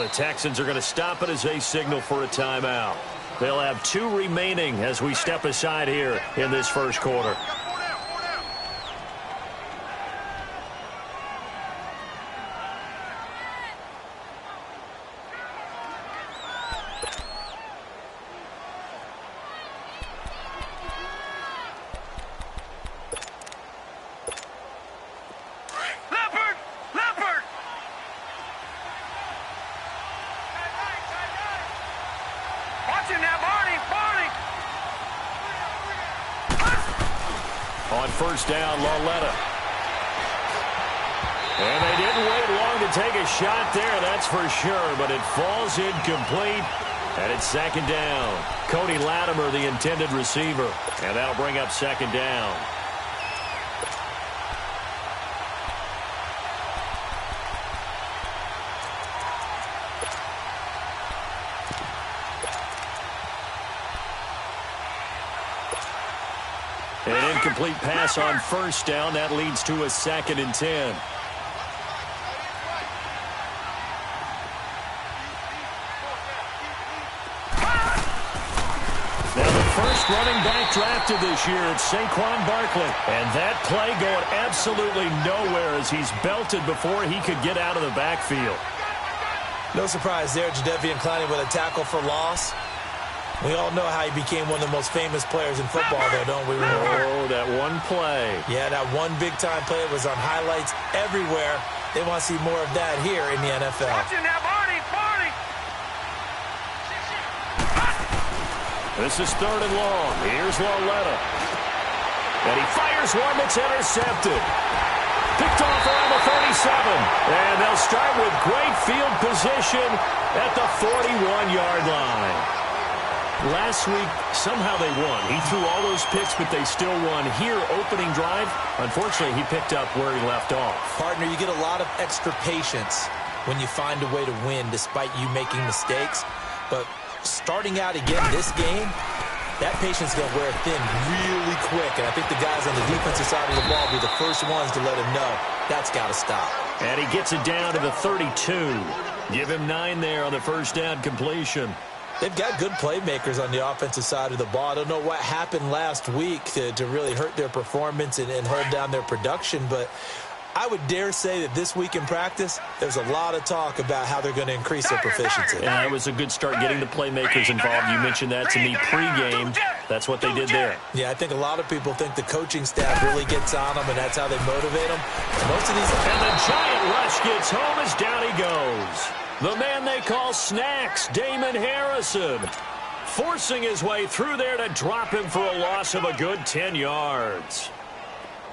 the Texans are going to stop it as they signal for a timeout. They'll have 2 remaining as we step aside here in this first quarter. On first down, Lauletta. And they didn't wait long to take a shot there, that's for sure, but it falls incomplete, and it's second down. Cody Latimer, the intended receiver, and that'll bring up second down. An incomplete pass on first down. That leads to a 2nd and 10. Now the first running back drafted this year, it's Saquon Barkley. And that play going absolutely nowhere as he's belted before he could get out of the backfield. No surprise there, Jadeveon Clowney with a tackle for loss. We all know how he became one of the most famous players in football, though, don't we? Oh, that one play. Yeah, that one big-time play was on highlights everywhere. They want to see more of that here in the NFL. This is 3rd and long. Here's Lauletta. And he fires one that's intercepted. Picked off around the 37. And they'll start with great field position at the 41-yard line. Last week, somehow they won. He threw all those picks, but they still won. Here, opening drive, unfortunately, he picked up where he left off. Partner, you get a lot of extra patience when you find a way to win despite you making mistakes. But starting out again this game, that patience is going to wear thin really quick. And I think the guys on the defensive side of the ball will be the first ones to let him know that's got to stop. And he gets it down to the 32. Give him 9 there on the first down completion. They've got good playmakers on the offensive side of the ball. I don't know what happened last week to really hurt their performance and hold down their production, but I would dare say that this week in practice, there's a lot of talk about how they're going to increase their proficiency. Yeah, it was a good start getting the playmakers involved. You mentioned that to me pregame. That's what they did there. Yeah, I think a lot of people think the coaching staff really gets on them, and that's how they motivate them. Most of these... And the giant rush gets home as down he goes. The man they call Snacks, Damon Harrison, forcing his way through there to drop him for a loss of a good 10 yards.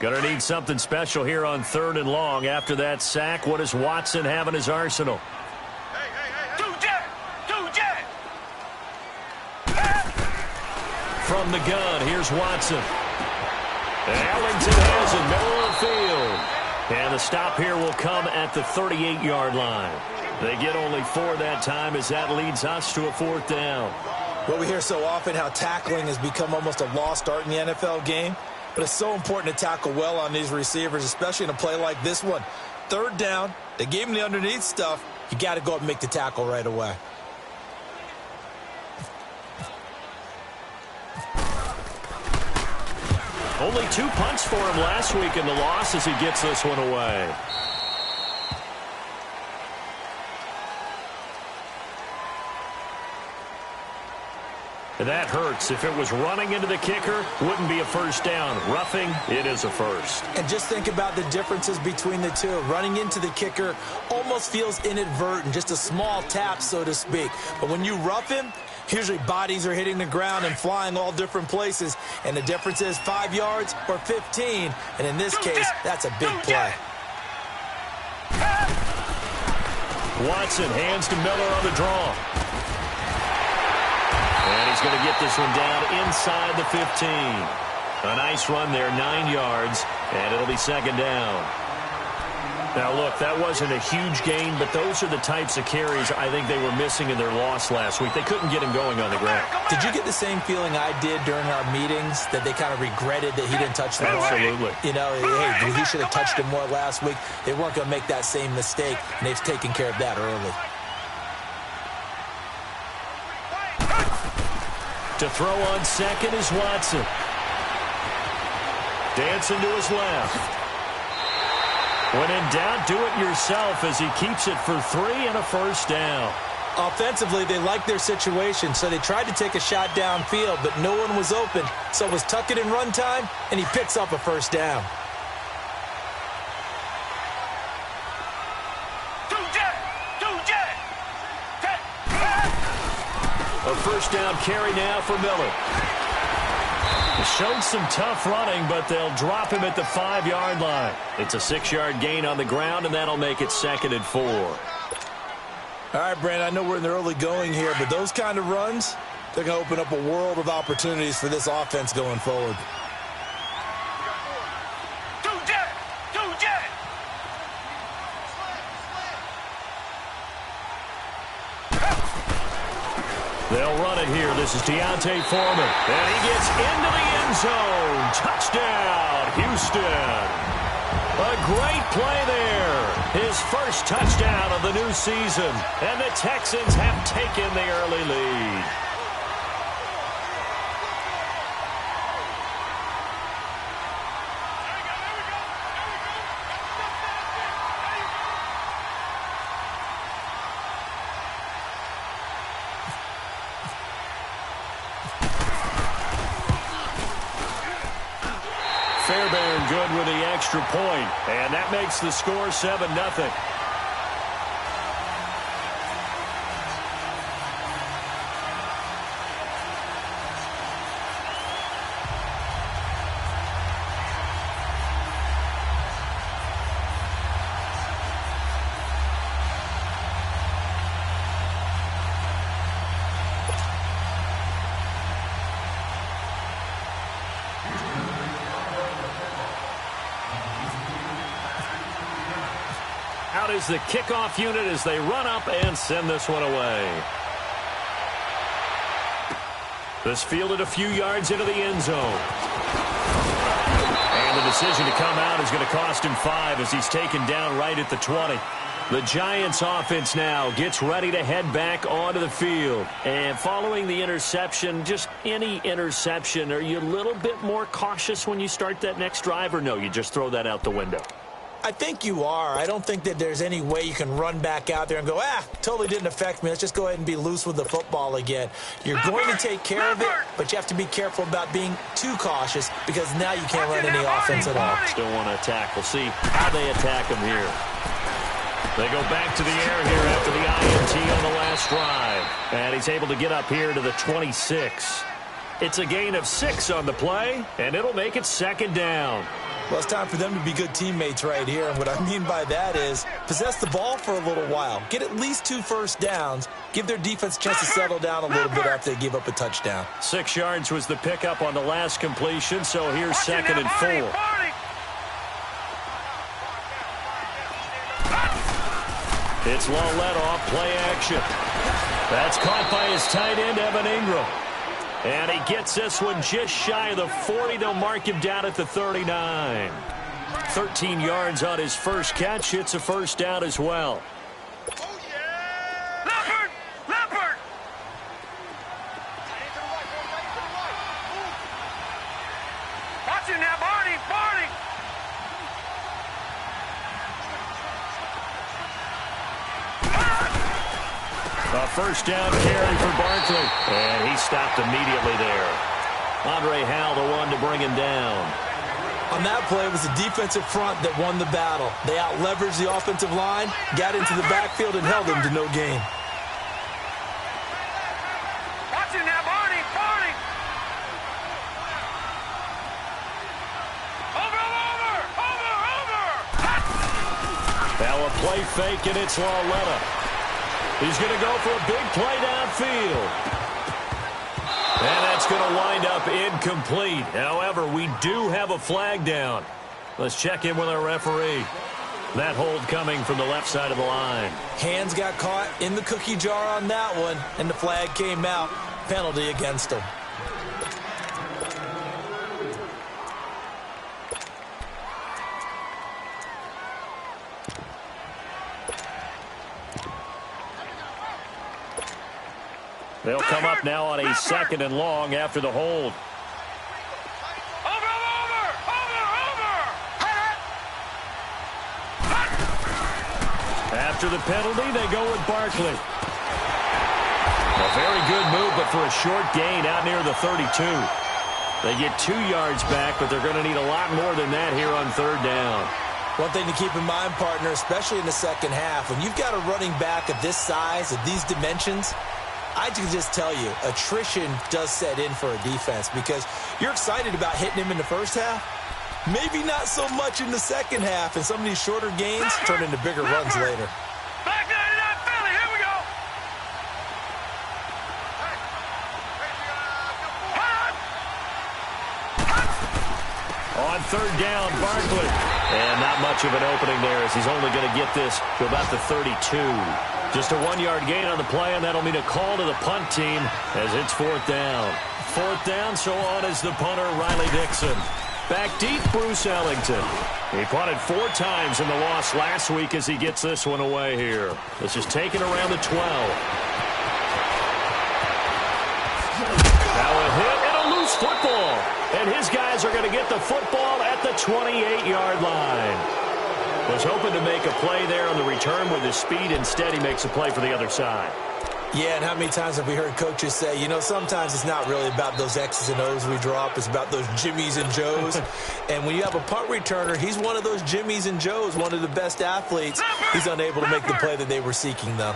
Gonna need something special here on 3rd and long. After that sack, what does Watson have in his arsenal? From the gun, here's Watson. Ellington has it, middle of the field. And the stop here will come at the 38-yard line. They get only 4 that time as that leads us to a 4th down. Well, we hear so often how tackling has become almost a lost art in the NFL game. But it's so important to tackle well on these receivers, especially in a play like this one. 3rd down, they gave him the underneath stuff. You got to go up and make the tackle right away. Only 2 punts for him last week in the loss as he gets this one away. That hurts. If it was running into the kicker, wouldn't be a first down. Roughing, it is a first. And just think about the differences between the two. Running into the kicker almost feels inadvertent, just a small tap, so to speak. But when you rough him, usually bodies are hitting the ground and flying all different places. And the difference is 5 yards or 15. And in this case, that's a big play. Watson hands to Miller on the draw. And he's going to get this one down inside the 15. A nice run there, 9 yards, and it'll be second down. Now, look, that wasn't a huge gain, but those are the types of carries I think they were missing in their loss last week. They couldn't get him going on the ground. Did you get the same feeling I did during our meetings, that they kind of regretted that he didn't touch them? Absolutely. You know, hey, he should have touched him more last week. They weren't going to make that same mistake, and they've taken care of that early. To throw on second is Watson. Dancing to his left. When in doubt, do it yourself as he keeps it for 3 and a first down. Offensively, they liked their situation, so they tried to take a shot downfield, but no one was open. So it was tuck it in run time, and he picks up a first down. A first down carry now for Miller. Showed some tough running, but they'll drop him at the 5-yard line. It's a 6-yard gain on the ground, and that'll make it 2nd and 4. All right, Brandon, I know we're in the early going here, but those kind of runs, they're going to open up a world of opportunities for this offense going forward. They'll run it here. This is Deontay Foreman. And he gets into the end zone. Touchdown, Houston. A great play there. His first touchdown of the new season. And the Texans have taken the early lead. Fairbairn good with the extra point, and that makes the score 7-0. Out is the kickoff unit as they run up and send this one away. This fielded a few yards into the end zone. And the decision to come out is going to cost him 5 as he's taken down right at the 20. The Giants offense now gets ready to head back onto the field. And following the interception, just any interception, are you a little bit more cautious when you start that next drive, or no, you just throw that out the window? I think you are. I don't think that there's any way you can run back out there and go, totally didn't affect me. Let's just go ahead and be loose with the football again. You're going to take care of it, but you have to be careful about being too cautious because now you can't run any offense at all. Still want to attack. We'll see how they attack him here. They go back to the air here after the INT on the last drive. And he's able to get up here to the 26. It's a gain of 6 on the play, and it'll make it 2nd down. Well, it's time for them to be good teammates right here. And what I mean by that is possess the ball for a little while. Get at least 2 first downs. Give their defense a chance to settle down a little bit after they give up a touchdown. 6 yards was the pickup on the last completion, so here's 2nd and 4. It's Lawlett off play action. That's caught by his tight end, Evan Ingram. And he gets this one just shy of the 40. They'll mark him down at the 39. 13 yards on his first catch. It's a first down as well. Oh, yeah! Leopard! Leopard! Watch it now, Barney! Barney! A first down carry for Barkley. And he stopped immediately there. Andre Howell, the one to bring him down. On that play, it was the defensive front that won the battle. They out-leveraged the offensive line, got into the backfield, and held him to no gain. Watch it now, Barney! Barney! Over! Now a play fake, and it's Lawlett. He's going to go for a big play downfield. And that's going to wind up incomplete. However, we do have a flag down. Let's check in with our referee. That hold coming from the left side of the line. Hands got caught in the cookie jar on that one, and the flag came out. Penalty against him. They'll come up now on a 2nd and long after the hold. After the penalty, they go with Barkley. A very good move, but for a short gain out near the 32. They get 2 yards back, but they're going to need a lot more than that here on 3rd down. One thing to keep in mind, partner, especially in the second half, when you've got a running back of this size, of these dimensions, I can just tell you, attrition does set in for a defense because you're excited about hitting him in the first half. Maybe not so much in the second half, and some of these shorter gains turn into bigger runs later. Back 99 Philly, here we go. On 3rd down, Barkley. And not much of an opening there as he's only going to get this to about the 32. Just a 1-yard gain on the play, and that'll mean a call to the punt team as it's 4th down. 4th down, so on is the punter, Riley Dixon. Back deep, Bruce Ellington. He punted 4 times in the loss last week as he gets this one away here. This is taken around the 12. Now a hit and a loose football. And his guys are going to get the football at the 28-yard line. Was hoping to make a play there on the return with his speed. Instead, he makes a play for the other side. Yeah, and how many times have we heard coaches say, you know, sometimes it's not really about those X's and O's we draw up. It's about those Jimmies and Joes. And when you have a punt returner, he's one of those Jimmies and Joes, one of the best athletes. He's unable to make the play that they were seeking, though.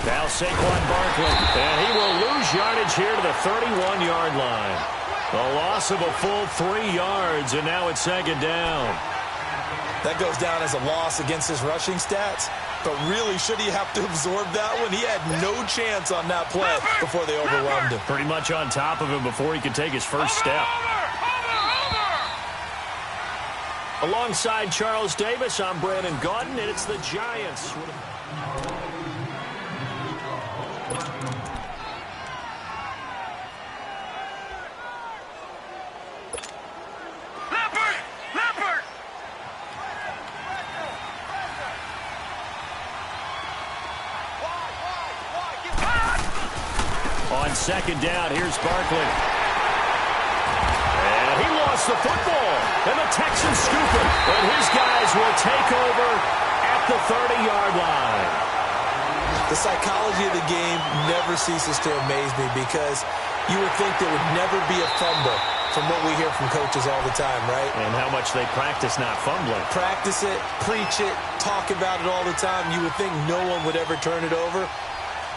Now Saquon Barkley, and he will lose yardage here to the 31-yard line. A loss of a full 3 yards, and now it's 2nd down. That goes down as a loss against his rushing stats. But really, should he have to absorb that one? He had no chance on that play before they overwhelmed him. Pretty much on top of him before he could take his first step. Alongside Charles Davis, I'm Brandon Gaudin, and it's the Giants. On 2nd down, here's Barkley. And he lost the football. And the Texans scoop it. And his guys will take over at the 30-yard line. The psychology of the game never ceases to amaze me because you would think there would never be a fumble from what we hear from coaches all the time, right? And how much they practice not fumbling. Practice it, preach it, talk about it all the time. You would think no one would ever turn it over.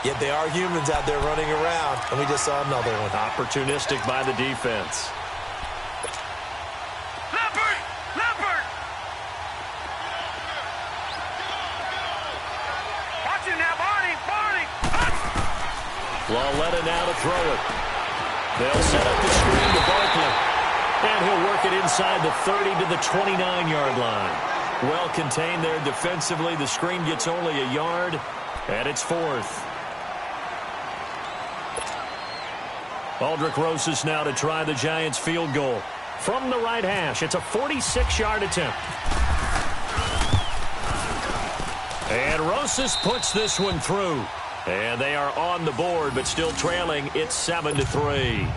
Yet they are humans out there running around, and we just saw another one. Opportunistic by the defense. Leopard! Leopard! Watch him now, Barney! Barney! Lauletta now to throw it. They'll set up the screen to Barkley. And he'll work it inside the 30 to the 29-yard line. Well contained there defensively. The screen gets only a yard, and it's 4th. Aldrick Rosas now to try the Giants field goal. From the right hash, it's a 46-yard attempt. And Rosas puts this one through. And they are on the board, but still trailing. It's 7-3.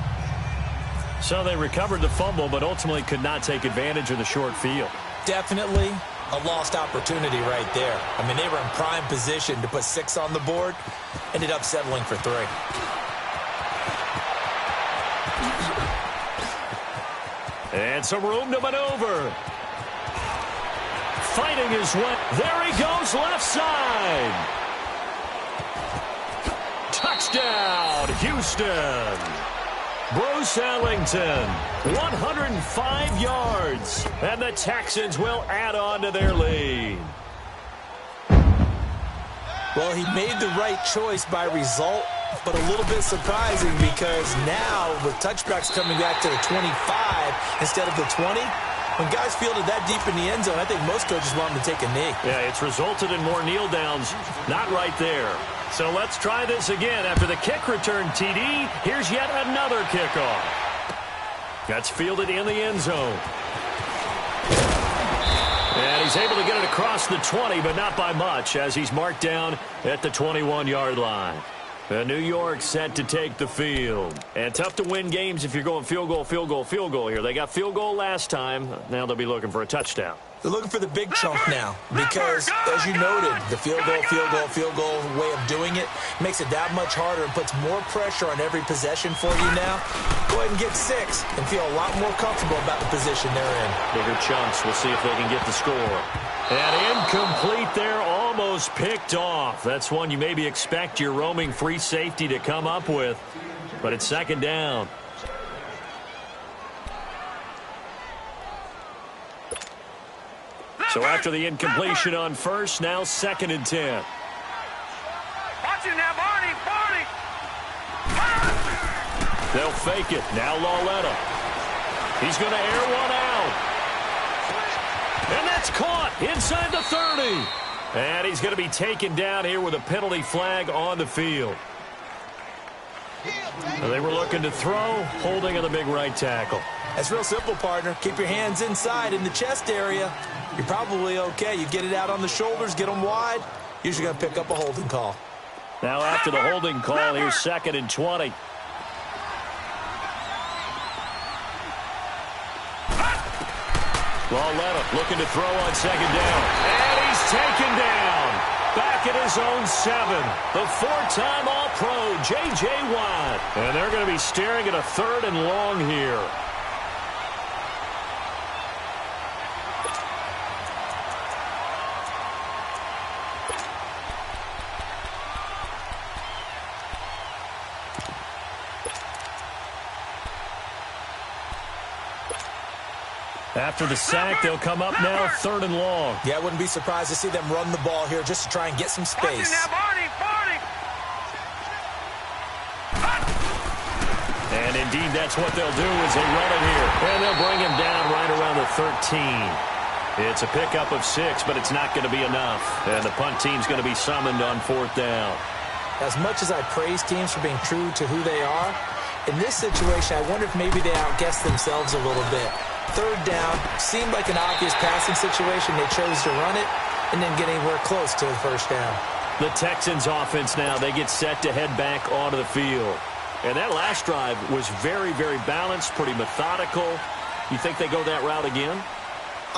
So they recovered the fumble, but ultimately could not take advantage of the short field. Definitely a lost opportunity right there. I mean, they were in prime position to put 6 on the board. Ended up settling for 3. And some room to maneuver. Fighting his way. There he goes, left side. Touchdown, Houston. Bruce Ellington, 105 yards. And the Texans will add on to their lead. Well, he made the right choice by result, but a little bit surprising because now with touchbacks coming back to the 25 instead of the 20, when guys fielded that deep in the end zone, I think most coaches want them to take a knee. Yeah, it's resulted in more kneel downs. Not right there. So let's try this again. After the kick return TD, here's yet another kickoff. That's fielded in the end zone. he's able to get it across the 20, but not by much, as he's marked down at the 21-yard line. New York set to take the field. And tough to win games if you're going field goal, field goal, field goal here. They got field goal last time. Now they'll be looking for a touchdown. They're looking for the big chunk now because, as you noted, the field goal way of doing it makes it that much harder and puts more pressure on every possession for you now. Go ahead and get 6 and feel a lot more comfortable about the position they're in. Bigger chunks. We'll see if they can get the score. And incomplete there, almost picked off. That's one you maybe expect your roaming free safety to come up with, but it's second down. So after the incompletion on first, now 2nd and 10. Watch it now, Barney. They'll fake it. Now Lauletta. He's going to air one out. And that's caught inside the 30. And he's going to be taken down here with a penalty flag on the field. They were looking to throw, holding on the big right tackle. That's real simple, partner. Keep your hands inside in the chest area. You're probably okay. You get it out on the shoulders, get them wide. Usually going to pick up a holding call. Now after the holding call, here's 2nd and 20. Lauletta looking to throw on 2nd down. And he's taken down. Back at his own 7. The 4-time All-Pro, J.J. Watt. And they're going to be staring at a 3rd and long here. After the sack, they'll come up now 3rd and long. Yeah, I wouldn't be surprised to see them run the ball here just to try and get some space. Now, Barney. And indeed, that's what they'll do is they run it here. And they'll bring him down right around the 13. It's a pickup of 6, but it's not going to be enough. And the punt team's going to be summoned on 4th down. As much as I praise teams for being true to who they are, in this situation, I wonder if maybe they outguessed themselves a little bit. 3rd down, seemed like an obvious passing situation. They chose to run it and didn't get anywhere close to the 1st down. The Texans offense now, they get set to head back onto the field. And that last drive was very, very balanced, pretty methodical. You think they go that route again?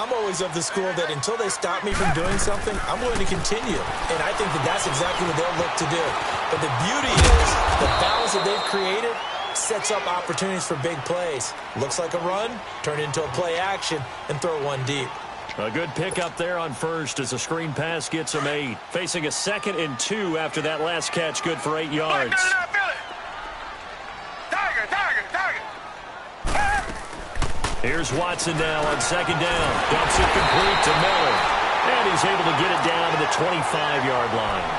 I'm always of the school that until they stop me from doing something, I'm willing to continue. And I think that that's exactly what they'll look to do. But the beauty is the balance that they've created sets up opportunities for big plays. Looks like a run, turn into a play action, and throw one deep. A good pickup there on first as a screen pass gets him 8. Facing a 2nd and 2 after that last catch, good for 8 yards. Here's Watson now on 2nd down. Dumps it complete to Miller. And he's able to get it down to the 25-yard line.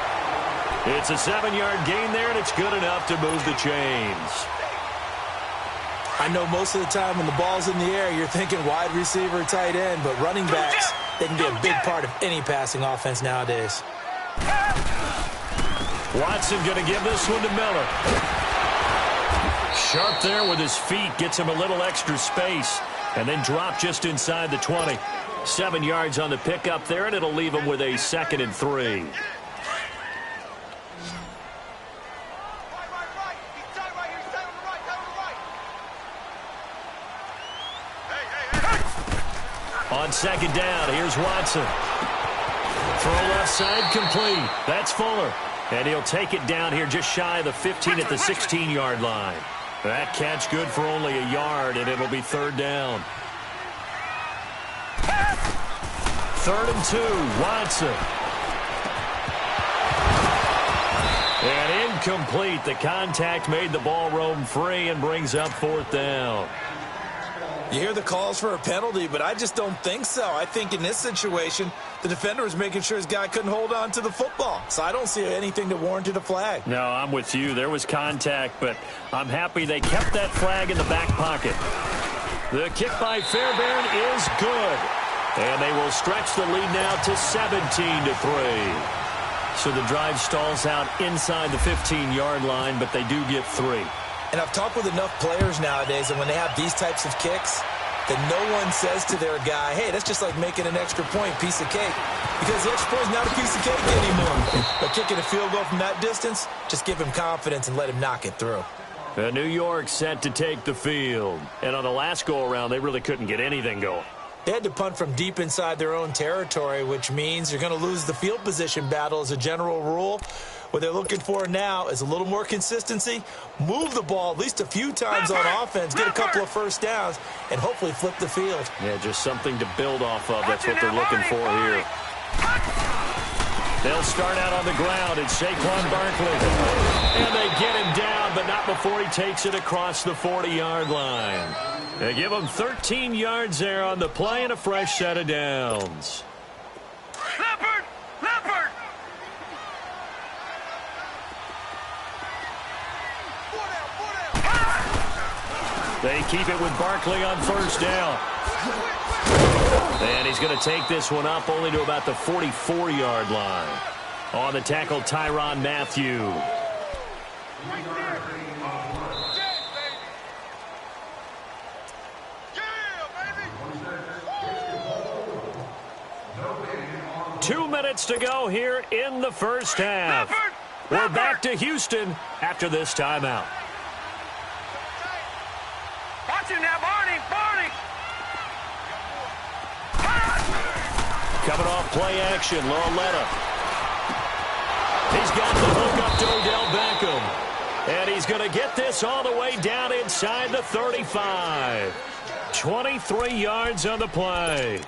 It's a 7-yard gain there, and it's good enough to move the chains. I know most of the time when the ball's in the air, you're thinking wide receiver, tight end, but running backs, they can be a big part of any passing offense nowadays. Watson going to give this one to Miller. Sharp there with his feet, gets him a little extra space, and then drop just inside the 20. 7 yards on the pickup there, and it'll leave him with a 2nd and 3. On 2nd down, here's Watson. Throw left side complete. That's Fuller. And he'll take it down here just shy of the 15 at the 16-yard line. That catch good for only a yard, and it'll be 3rd down. 3rd and 2, Watson. And incomplete. The contact made the ball roam free and brings up 4th down. You hear the calls for a penalty, but I just don't think so. I think in this situation, the defender was making sure his guy couldn't hold on to the football. So I don't see anything that warranted a flag. No, I'm with you. There was contact, but I'm happy they kept that flag in the back pocket. The kick by Fairbairn is good. And they will stretch the lead now to 17-3. So the drive stalls out inside the 15-yard line, but they do get 3. And I've talked with enough players nowadays that when they have these types of kicks, that no one says to their guy, hey, that's just like making an extra point, piece of cake. Because the extra point is not a piece of cake anymore. But kicking a field goal from that distance, just give him confidence and let him knock it through. New York set to take the field. And on the last go-around, they really couldn't get anything going. They had to punt from deep inside their own territory, which means you're going to lose the field position battle as a general rule. What they're looking for now is a little more consistency, move the ball at least a few times on offense, get a couple of first downs, and hopefully flip the field. Yeah, just something to build off of. That's what they're looking for here. They'll start out on the ground. It's Saquon Barkley. And they get him down, but not before he takes it across the 40-yard line. They give him 13 yards there on the play and a fresh set of downs. Leopard! Leopard! They keep it with Barkley on first down. And he's going to take this one up only to about the 44-yard line. On the tackle, Tyrann Mathieu. Right there. 2 minutes to go here in the first half. We're back to Houston after this timeout. Watch him now, Barney! Barney! Coming off play action, Lauletta. He's got the hook up to Odell Beckham. And he's going to get this all the way down inside the 35. 23 yards on the play.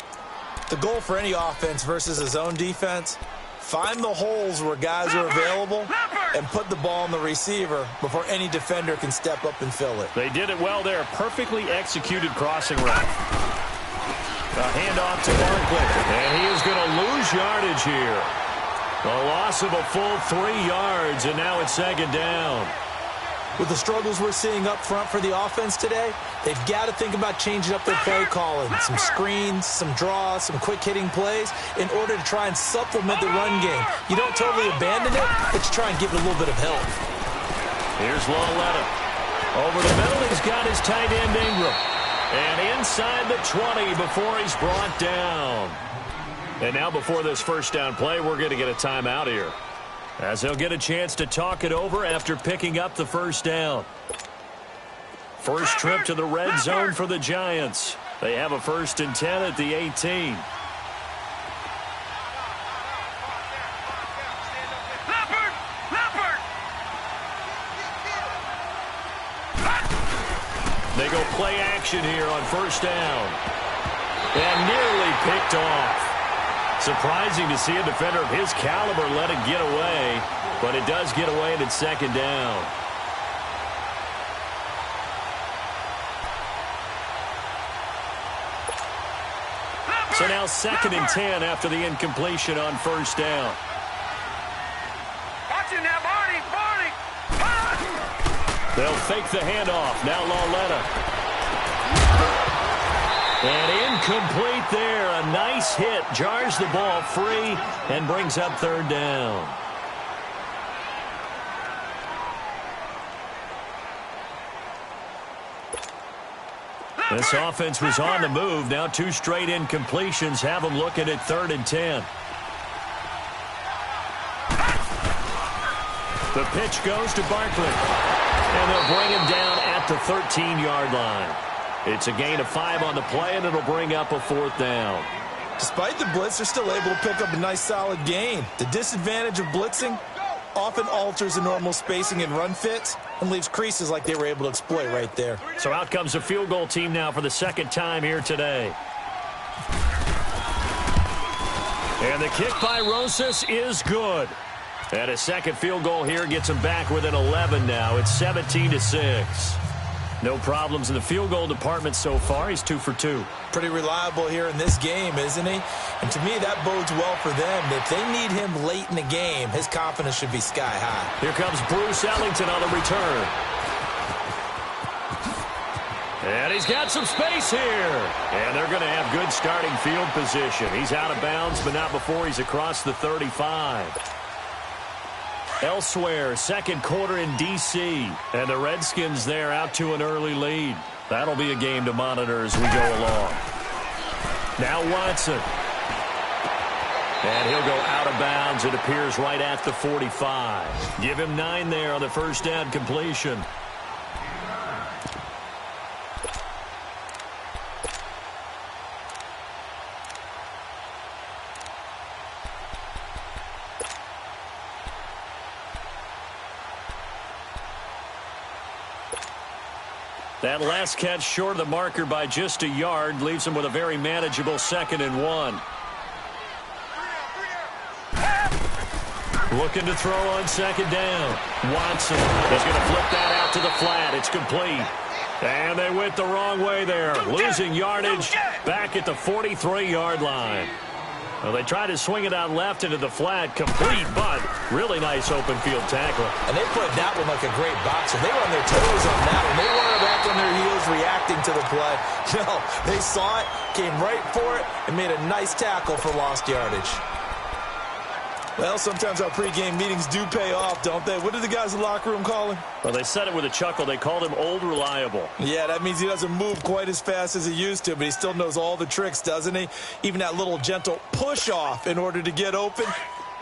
The goal for any offense versus a zone defense, find the holes where guys are available and put the ball on the receiver before any defender can step up and fill it. They did it well there. Perfectly executed crossing route. A handoff to Barkley. And he is going to lose yardage here. A loss of a full 3 yards, and now it's second down. With the struggles we're seeing up front for the offense today, they've got to think about changing up their play calling. Some screens, some draws, some quick-hitting plays in order to try and supplement the run game. You don't totally abandon it, but you try and give it a little bit of help. Here's Lauletta. Over the middle, he's got his tight end Ingram. And inside the 20 before he's brought down. And now before this first down play, we're going to get a timeout here, as they'll get a chance to talk it over after picking up the first down. First trip to the red zone for the Giants. They have a 1st and 10 at the 18. Leopard! Leopard! They go play action here on first down. And nearly picked off. Surprising to see a defender of his caliber let it get away, but it does get away and it's second down. So now 2nd and 10 after the incompletion on first down. Watch him now, Barney! Barney! They'll fake the handoff. Now Lauletta. And incomplete there. A nice hit. Jars the ball free and brings up 3rd down. This offense was on the move. Now 2 straight incompletions have them looking at 3rd and 10. The pitch goes to Barkley. And they'll bring him down at the 13-yard line. It's a gain of 5 on the play, and it'll bring up a 4th down. Despite the blitz, they're still able to pick up a nice, solid gain. The disadvantage of blitzing often alters the normal spacing and run fits and leaves creases like they were able to exploit right there. So out comes the field goal team now for the 2nd time here today. And the kick by Rosas is good. And a 2nd field goal here gets them back within 11 now. It's 17-6. No problems in the field goal department so far. He's 2 for 2. Pretty reliable here in this game, isn't he? And to me, that bodes well for them. If they need him late in the game, his confidence should be sky high. Here comes Bruce Ellington on the return. And he's got some space here. And they're going to have good starting field position. He's out of bounds, but not before he's across the 35. Elsewhere, 2nd quarter in D.C., and the Redskins there out to an early lead. That'll be a game to monitor as we go along. Now Watson. And he'll go out of bounds. It appears right at the 45. Give him 9 there on the first down completion. That last catch short of the marker by just a yard leaves him with a very manageable 2nd and 1. Looking to throw on 2nd down. Watson is going to flip that out to the flat. It's complete. And they went the wrong way there. Losing yardage back at the 43-yard line. Well, they tried to swing it out left into the flat. Complete, but really nice open field tackle. And they played that one like a great boxer. They were on their toes on that one. They weren't back on their heels reacting to the play. No, they saw it, came right for it, and made a nice tackle for lost yardage. Well, sometimes our pregame meetings do pay off, don't they? What did the guys in the locker room call him? Well, they said it with a chuckle. They called him Old Reliable. Yeah, that means he doesn't move quite as fast as he used to, but he still knows all the tricks, doesn't he? Even that little gentle push-off in order to get open,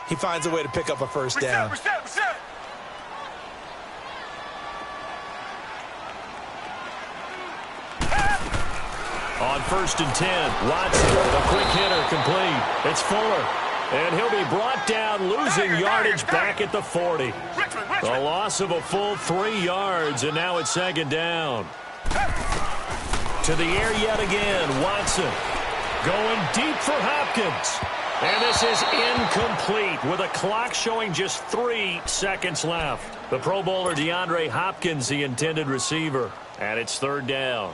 he finds a way to pick up a first down. On 1st and 10, Watson, a quick hitter, complete. It's Fuller. And he'll be brought down, losing yardage back at the 40. A loss of a full 3 yards, and now it's 2nd down. To the air yet again, Watson going deep for Hopkins. And this is incomplete with a clock showing just 3 seconds left. The Pro Bowler DeAndre Hopkins, the intended receiver. And it's 3rd down.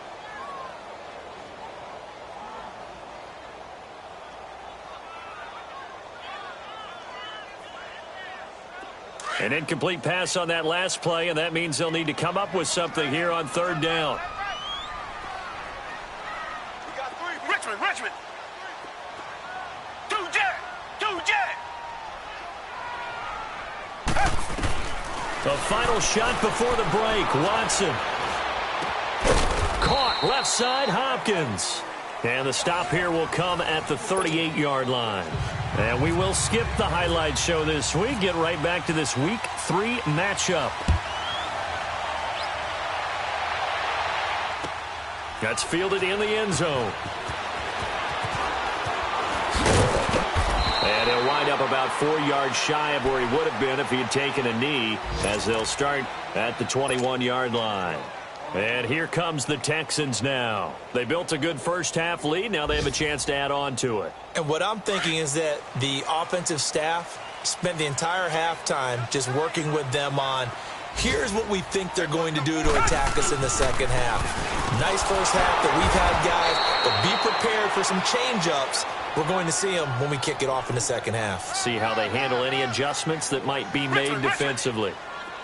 An incomplete pass on that last play, and that means they'll need to come up with something here on 3rd down. We got 3. Richmond. 2 jet. The final shot before the break. Watson. Caught left side, Hopkins. And the stop here will come at the 38-yard line. And we will skip the highlight show this week. Get right back to this Week 3 matchup. That's fielded in the end zone. And he'll wind up about 4 yards shy of where he would have been if he had taken a knee, as they'll start at the 21-yard line. And here comes the Texans now. They built a good first-half lead. Now they have a chance to add on to it. And what I'm thinking is that the offensive staff spent the entire halftime just working with them on, here's what we think they're going to do to attack us in the second half. Nice first half that we've had, guys, but be prepared for some change-ups. We're going to see them when we kick it off in the second half. See how they handle any adjustments that might be made defensively.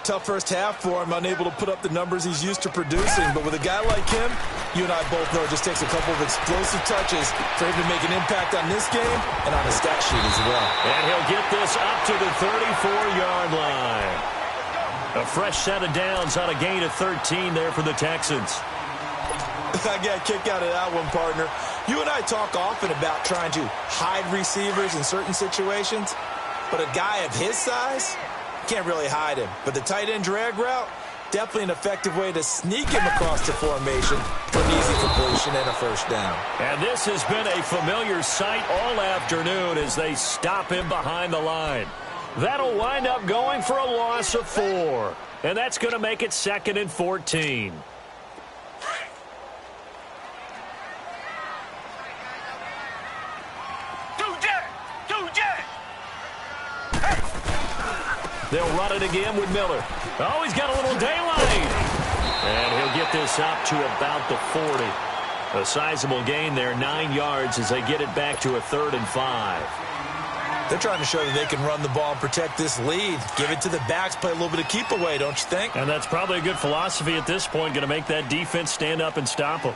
Tough first half for him, unable to put up the numbers he's used to producing. But with a guy like him, you and I both know it just takes a couple of explosive touches for him to make an impact on this game and on the stat sheet as well. And he'll get this up to the 34-yard line. A fresh set of downs on a gain of 13 there for the Texans. I got a kick out of that one, partner. You and I talk often about trying to hide receivers in certain situations, but a guy of his size can't really hide him. But the tight end drag route, definitely an effective way to sneak him across the formation for an easy completion and a first down. And this has been a familiar sight all afternoon as they stop him behind the line. That'll wind up going for a loss of 4. And that's going to make it 2nd and 14. They'll run it again with Miller. Oh, he's got a little daylight. And he'll get this up to about the 40. A sizable gain there, 9 yards as they get it back to a 3rd and 5. They're trying to show that they can run the ball and protect this lead. Give it to the backs, play a little bit of keep away, don't you think? And that's probably a good philosophy at this point, going to make that defense stand up and stop them.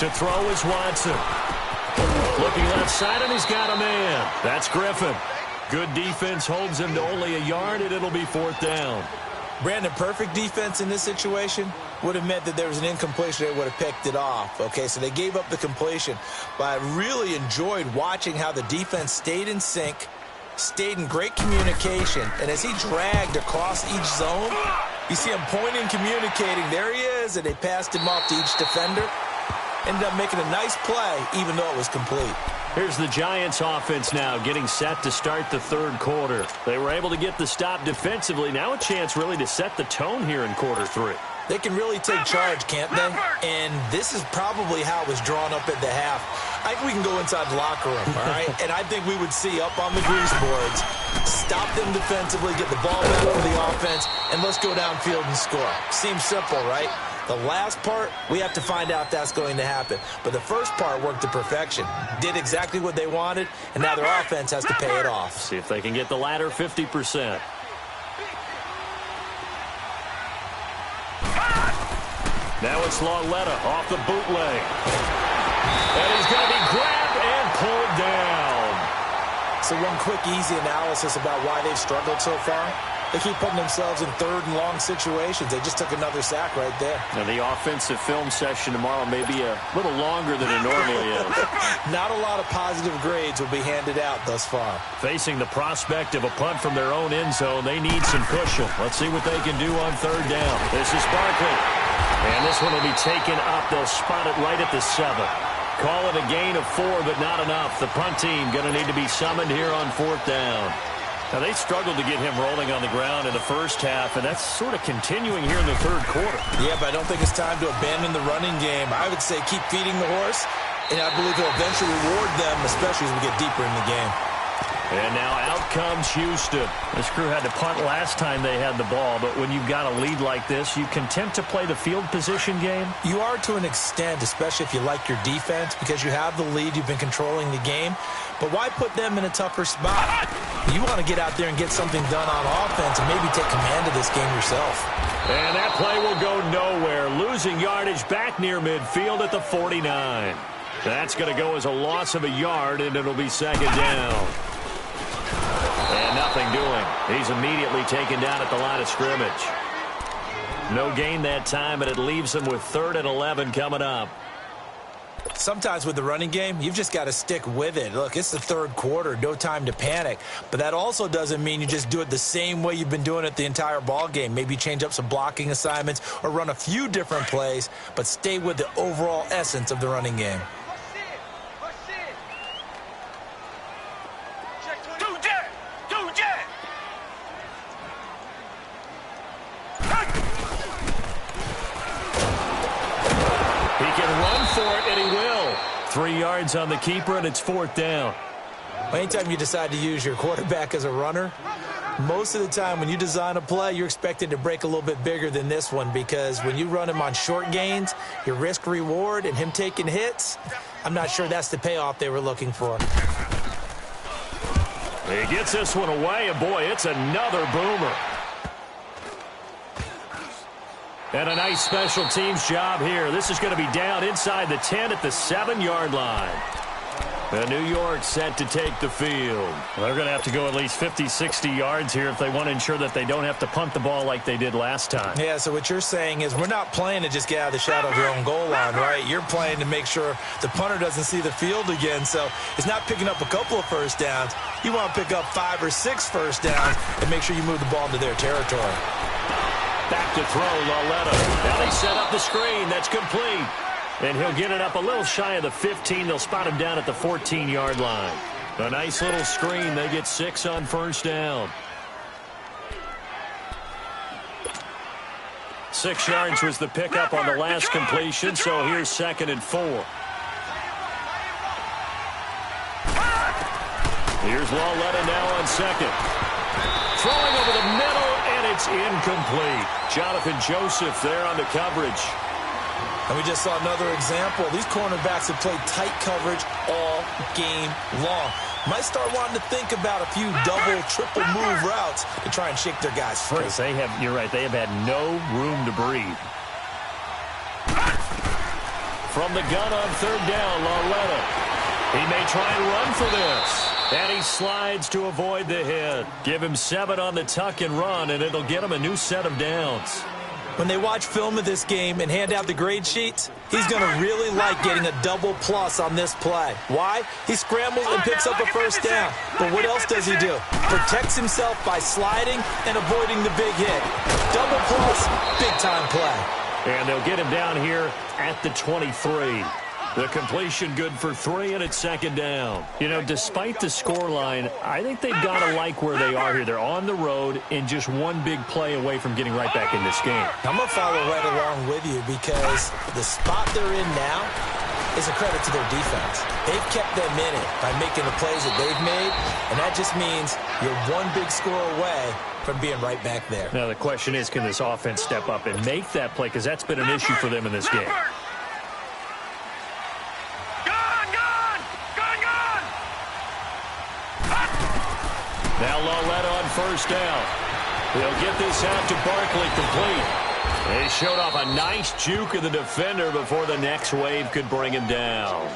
To throw is Watson. Looking left side, and he's got a man. That's Griffin. Good defense holds him to only a yard, and it'll be 4th down. Brandon, perfect defense in this situation. would have meant that there was an incompletion. They would have picked it off. Okay, so they gave up the completion. But I really enjoyed watching how the defense stayed in sync, stayed in great communication, and as he dragged across each zone, you see him pointing, communicating. There he is, and they passed him off to each defender. Ended up making a nice play, even though it was complete. Here's the Giants offense now getting set to start the third quarter. They were able to get the stop defensively. Now a chance really to set the tone here in quarter three. They can really take charge, can't they? And this is probably how it was drawn up at the half. I think we can go inside the locker room, all right? And I think we would see up on the grease boards, stop them defensively, get the ball back from the offense, and let's go downfield and score. Seems simple, right? The last part, we have to find out if that's going to happen. But the first part worked to perfection. Did exactly what they wanted, and now their offense has to pay it off. See if they can get the latter 50%. Now it's Lauletta off the bootleg. And he's going to be grabbed and pulled down. So one quick, easy analysis about why they've struggled so far. They keep putting themselves in third and long situations. They just took another sack right there. Now the offensive film session tomorrow may be a little longer than it normally is. Not a lot of positive grades will be handed out thus far. Facing the prospect of a punt from their own end zone, they need some cushion. Let's see what they can do on third down. This is Barkley. And this one will be taken up. They'll spot it right at the 7. Call it a gain of 4, but not enough. The punt team going to need to be summoned here on fourth down. Now, they struggled to get him rolling on the ground in the first half, and that's sort of continuing here in the third quarter. Yeah, but I don't think it's time to abandon the running game. I would say keep feeding the horse, and I believe he'll eventually reward them, especially as we get deeper in the game. And now out comes Houston. This crew had to punt last time they had the ball, but when you've got a lead like this, you content to play the field position game? You are to an extent, especially if you like your defense, because you have the lead, you've been controlling the game. But why put them in a tougher spot? You want to get out there and get something done on offense and maybe take command of this game yourself. And that play will go nowhere. Losing yardage back near midfield at the 49. That's going to go as a loss of a yard, and it'll be second down. And nothing doing. He's immediately taken down at the line of scrimmage. No gain that time, but it leaves him with 3rd and 11 coming up. Sometimes with the running game, you've just got to stick with it. Look, it's the third quarter, no time to panic. But that also doesn't mean you just do it the same way you've been doing it the entire ball game. Maybe change up some blocking assignments or run a few different plays, but stay with the overall essence of the running game. For it, and he will. 3 yards on the keeper, and it's 4th down. Anytime you decide to use your quarterback as a runner, most of the time when you design a play, you're expected to break a little bit bigger than this one, because when you run him on short gains, your risk-reward and him taking hits, I'm not sure that's the payoff they were looking for. He gets this one away, and boy, it's another boomer. And a nice special teams job here. This is going to be down inside the 10 at the 7-yard line. And New York set to take the field. They're going to have to go at least 50, 60 yards here if they want to ensure that they don't have to punt the ball like they did last time. Yeah, so what you're saying is we're not playing to just get out of the shadow of your own goal line, right? You're playing to make sure the punter doesn't see the field again. So it's not picking up a couple of first downs. You want to pick up 5 or 6 first downs and make sure you move the ball into their territory. Back to throw, Lauletta. Now they set up the screen. That's complete. And he'll get it up a little shy of the 15. They'll spot him down at the 14-yard line. A nice little screen. They get 6 on first down. 6 yards was the pickup on the last completion, so here's 2nd and 4. Here's Lauletta now on 2nd. Throwing over the middle, and it's incomplete. Jonathan Joseph there on the coverage. And we just saw another example. These cornerbacks have played tight coverage all game long. Might start wanting to think about a few double, triple move routes to try and shake their guys free. They have, you're right, they have had no room to breathe. From the gun on 3rd down, Lauletta. He may try and run for this. And he slides to avoid the hit. Give him 7 on the tuck and run, and it'll get him a new set of downs. When they watch film of this game and hand out the grade sheets, he's going to really like getting a double plus on this play. Why? He scrambles and picks up a first down. But what else does he do? Protects himself by sliding and avoiding the big hit. Double plus, big-time play. And they'll get him down here at the 23. The completion good for 3, and it's second down. You know, despite the scoreline, I think they've got to like where they are here. They're on the road and just one big play away from getting right back in this game. I'm going to follow right along with you because the spot they're in now is a credit to their defense. They've kept them in it by making the plays that they've made, and that just means you're one big score away from being right back there. Now, the question is, can this offense step up and make that play? Because that's been an issue for them in this game. Now Loletta on first down. He'll get this out to Barkley, complete. He showed off a nice juke of the defender before the next wave could bring him down.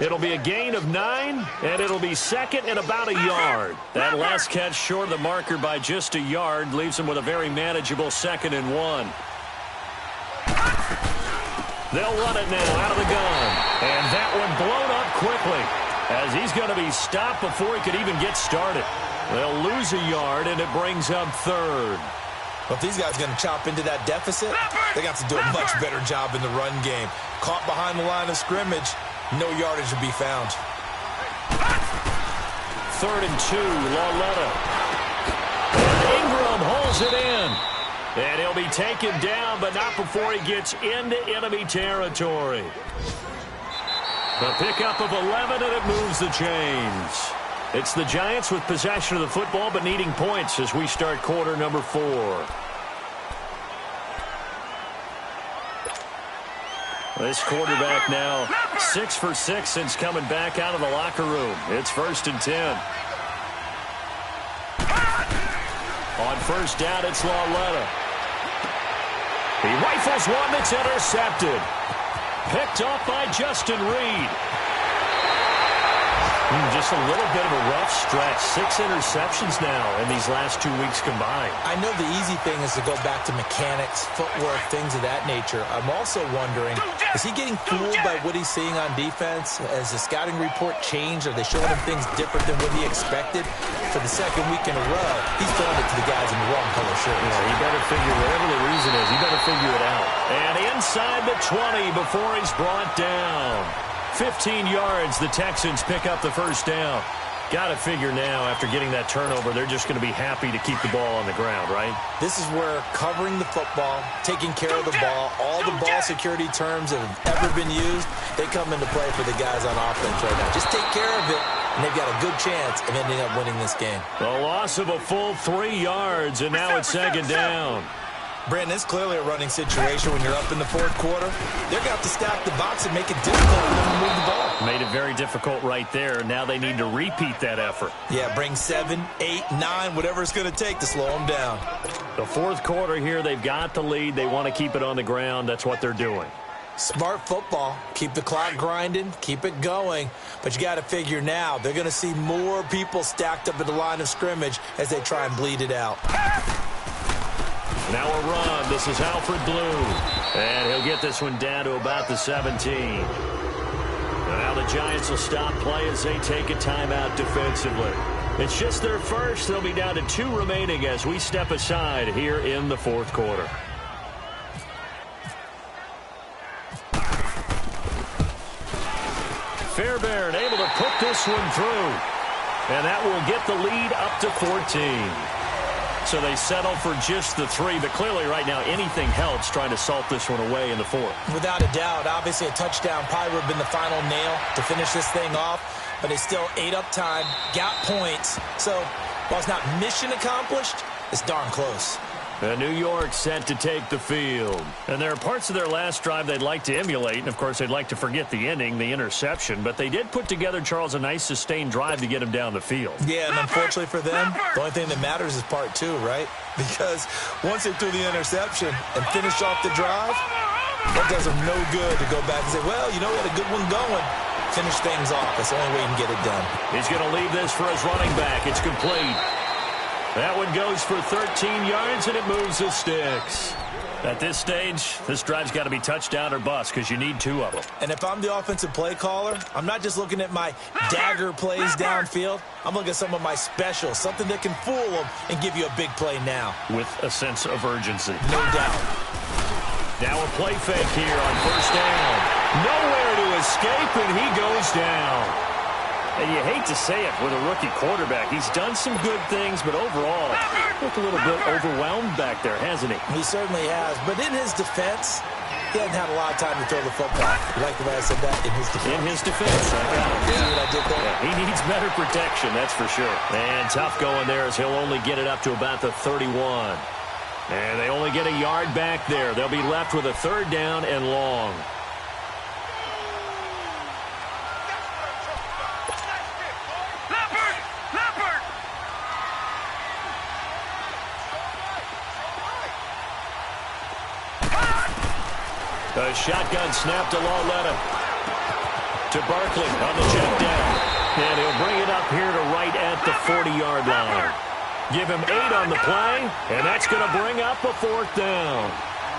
It'll be a gain of 9, and it'll be second and about a yard. That last catch short of the marker by just a yard leaves him with a very manageable 2nd and 1. They'll run it now out of the gun. And that one blown up quickly as he's going to be stopped before he could even get started. They'll lose a yard, and it brings up 3rd. Well, if these guys are going to chop into that deficit, they got to do a much better job in the run game. Caught behind the line of scrimmage, no yardage to be found. 3rd and 2, Loletta. Ingram holds it in. And he'll be taken down, but not before he gets into enemy territory. The pickup of 11, and it moves the chains. It's the Giants with possession of the football, but needing points as we start quarter number 4. This quarterback now 6 for 6 since coming back out of the locker room. It's 1st and 10. On first down, it's Loletta. He rifles one that's intercepted. Picked off by Justin Reed. Just a little bit of a rough stretch. 6 interceptions now in these last 2 weeks combined. I know the easy thing is to go back to mechanics, footwork, things of that nature. I'm also wondering, is he getting fooled by what he's seeing on defense? Has the scouting report changed? Are they showing him things different than what he expected? For the 2nd week in a row, he's throwing it to the guys in the wrong color shirts. Yeah, he better figure, whatever the reason is, he better figure it out. And inside the 20 before he's brought down. 15 yards, the Texans pick up the first down. Got to figure now, after getting that turnover, they're just going to be happy to keep the ball on the ground, right? This is where covering the football, taking care of the ball, all the ball security terms that have ever been used, they come into play for the guys on offense right now. Just take care of it, and they've got a good chance of ending up winning this game. The loss of a full 3 yards, and now it's 2nd down. Brandon, it's clearly a running situation when you're up in the 4th quarter. They're going to have to stack the box and make it difficult for them to move the ball. Made it very difficult right there. Now they need to repeat that effort. Yeah, bring 7, 8, 9, whatever it's going to take to slow them down. The 4th quarter here, they've got the lead. They want to keep it on the ground. That's what they're doing. Smart football. Keep the clock grinding. Keep it going. But you got to figure now, they're going to see more people stacked up at the line of scrimmage as they try and bleed it out. Now a run. This is Alfred Blue. And he'll get this one down to about the 17. And now the Giants will stop play as they take a timeout defensively. It's just their first. They'll be down to 2 remaining as we step aside here in the 4th quarter. Fairbairn able to put this one through. And that will get the lead up to 14. So they settle for just the 3, but clearly right now anything helps trying to salt this one away in the 4th. Without a doubt, obviously a touchdown probably would have been the final nail to finish this thing off, but they still ate up time, got points. So while it's not mission accomplished, it's darn close. And New York set to take the field. And there are parts of their last drive they'd like to emulate. And, of course, they'd like to forget the ending, the interception. But they did put together, Charles, a nice sustained drive to get him down the field. Yeah, and unfortunately for them, the only thing that matters is part 2, right? Because once they threw the interception and finished off the drive, that does them no good to go back and say, well, you know, we had a good one going. Finish things off. That's the only way you can get it done. He's going to leave this for his running back. It's complete. That one goes for 13 yards, and it moves the sticks. At this stage, this drive's got to be touchdown or bust because you need 2 of them. And if I'm the offensive play caller, I'm not just looking at my dagger plays downfield. I'm looking at some of my specials, something that can fool them and give you a big play now. With a sense of urgency. No doubt. Now a play fake here on first down. Nowhere to escape, and he goes down. And you hate to say it with a rookie quarterback. He's done some good things, but overall, looked a little bit overwhelmed back there, hasn't he? He certainly has. But in his defense, he hasn't had a lot of time to throw the football. You like the way I said that? In his defense. In his defense. I got it. See what I did there? Yeah, he needs better protection, that's for sure. And tough going there as he'll only get it up to about the 31. And they only get a yard back there. They'll be left with a 3rd down and long. A shotgun snap to Lauletta. To Barkley on the check down. And he'll bring it up here to right at the 40-yard line. Give him 8 on the play, and that's going to bring up a 4th down.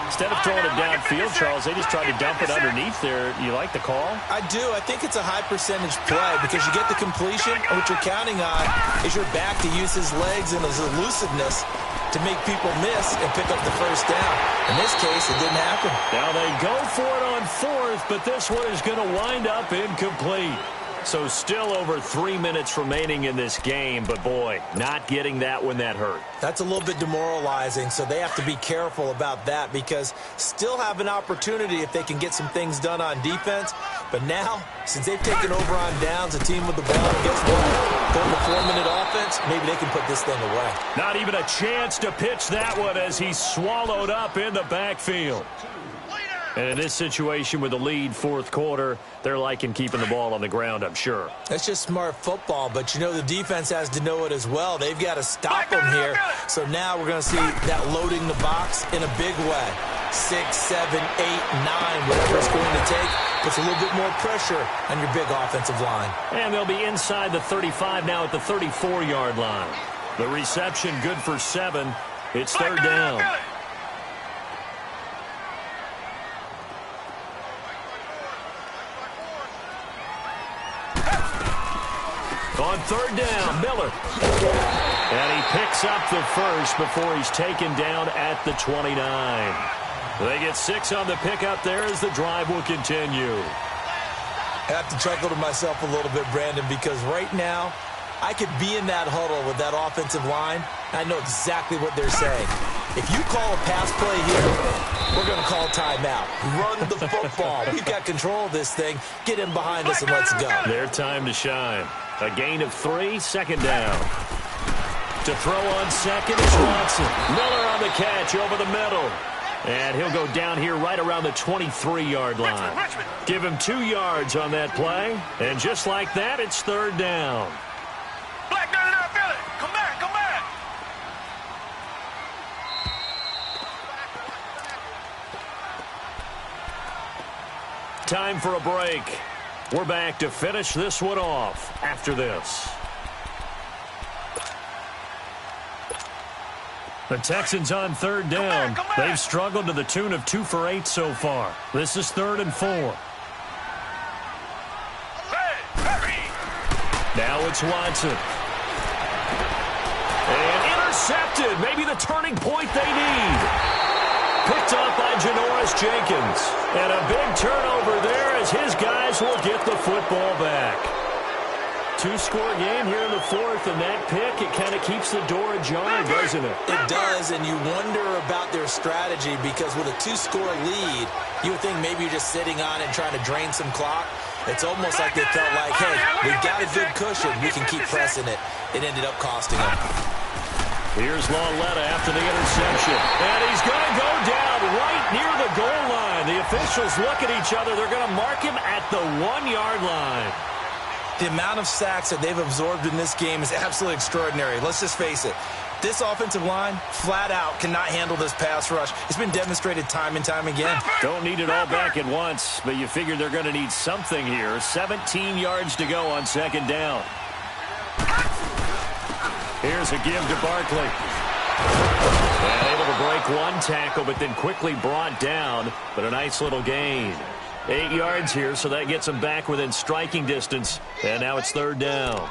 Instead of throwing it downfield, Charles, they just tried to dump it underneath there. You like the call? I do. I think it's a high-percentage play because you get the completion, and what you're counting on is your back to use his legs and his elusiveness to make people miss and pick up the first down. In this case, it didn't happen. Now they go for it on 4th, but this one is going to wind up incomplete. So still over 3 minutes remaining in this game, but boy, not getting that when that hurt. That's a little bit demoralizing, so they have to be careful about that because still have an opportunity if they can get some things done on defense. But now, since they've taken over on downs, a team with the ball, guess what? Going to 4-minute offense, maybe they can put this thing away. Not even a chance to pitch that one as he's swallowed up in the backfield. And in this situation with the lead 4th quarter, they're liking keeping the ball on the ground, I'm sure. That's just smart football, but you know the defense has to know it as well. They've got to stop them here. So now we're going to see that loading the box in a big way. 6, 7, 8, 9, whatever it's going to take, puts a little bit more pressure on your big offensive line. And they'll be inside the 35 now at the 34-yard line. The reception good for 7. It's 3rd down. On 3rd down, Miller. And he picks up the first before he's taken down at the 29. They get 6 on the pickup there as the drive will continue. I have to chuckle to myself a little bit, Brandon, because right now I could be in that huddle with that offensive line. I know exactly what they're saying. If you call a pass play here, we're going to call timeout. Run the football. We've got control of this thing. Get in behind us and let's go. Their time to shine. A gain of 3, 2nd down. To throw on 2nd is Watson. Miller on the catch over the middle. And he'll go down here right around the 23-yard line. Give him 2 yards on that play. And just like that, it's 3rd down. Black, no, feel it. Come back, come back. Time for a break. We're back to finish this one off after this. The Texans on 3rd down. Come back. They've struggled to the tune of 2 for 8 so far. This is 3rd and 4. Now it's Watson. And intercepted. Maybe the turning point they need. Picked up by Janoris Jenkins. And a big turnover there as his guys will get the football back. 2-score game here in the 4th, and that pick, it kind of keeps the door ajar, doesn't it? It does, and you wonder about their strategy because with a 2-score lead, you would think maybe you're just sitting on it and trying to drain some clock. It's almost like they felt like, hey, we've got a good cushion. We can keep pressing it. It ended up costing them. Here's Lauletta after the interception. And he's going to go down right near the goal line. The officials look at each other. They're going to mark him at the 1-yard line. The amount of sacks that they've absorbed in this game is absolutely extraordinary. Let's just face it. This offensive line, flat out, cannot handle this pass rush. It's been demonstrated time and time again. Don't need it all back at once, but you figure they're going to need something here. 17 yards to go on 2nd down. Here's a give to Barkley. And able to break one tackle, but then quickly brought down. But a nice little gain. 8 yards here, so that gets him back within striking distance. And now it's third down.